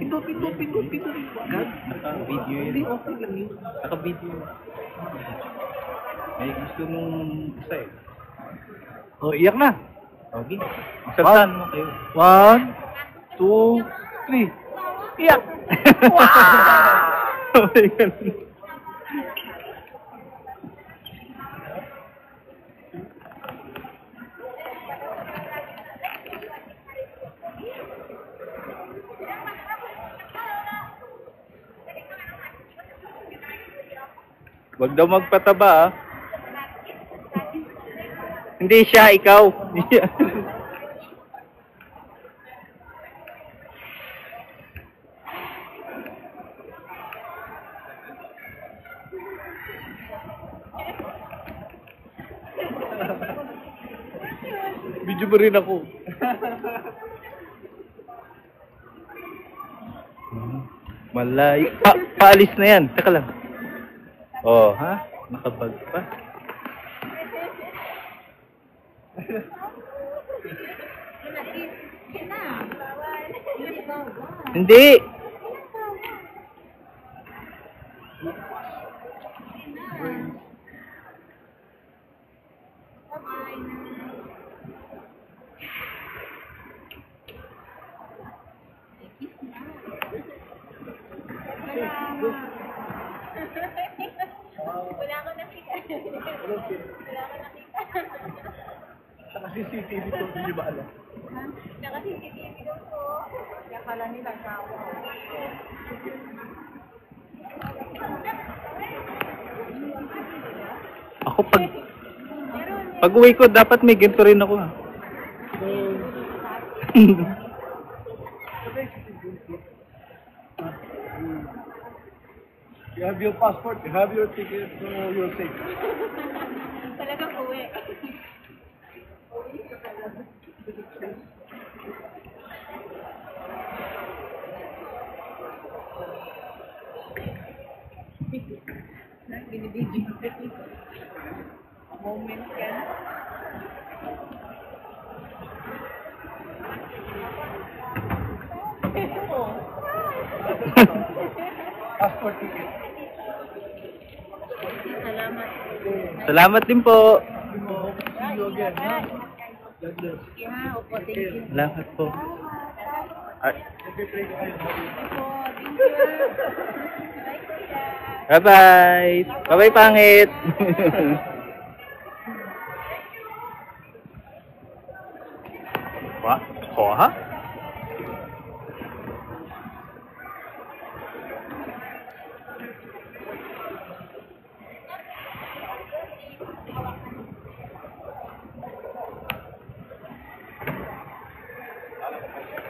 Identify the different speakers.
Speaker 1: Pindot.
Speaker 2: Naka-video yun.
Speaker 1: Hindi, okay lang yun.
Speaker 2: Naka-video. May gusto mong isa eh.
Speaker 1: Oh, iyak na.
Speaker 2: Okay. Magsaltahan mo kayo.
Speaker 1: 1, 2, 3. Iyak! Wow! Oh my God. Wag daw magpataba, ah. Hindi siya, ikaw. Video mo rin ako. Malay. Paalis na yan. Teka lang. Oh, ha? Nakabag pa. Hindi.
Speaker 3: Wala ko nakita.
Speaker 1: Naka-CCTV to, hindi ba alam?
Speaker 3: Naka-CCTV daw po. Kaya kala nila sawa.
Speaker 1: Ako pag uwi ko, dapat may ganito rin ako, ha? You have your passport, you have your ticket, so you're safe.
Speaker 3: Talagang uwi. Binibidyo. Moment yan.
Speaker 1: Passport ticket.
Speaker 3: Salamat.
Speaker 1: Salamat din po.
Speaker 3: See you again. Yeah, opo, thank you.
Speaker 1: Salamat po. Ay,
Speaker 3: Thank you. Thank you.
Speaker 1: bye-bye. Bye-bye, pangit. Wah, ha?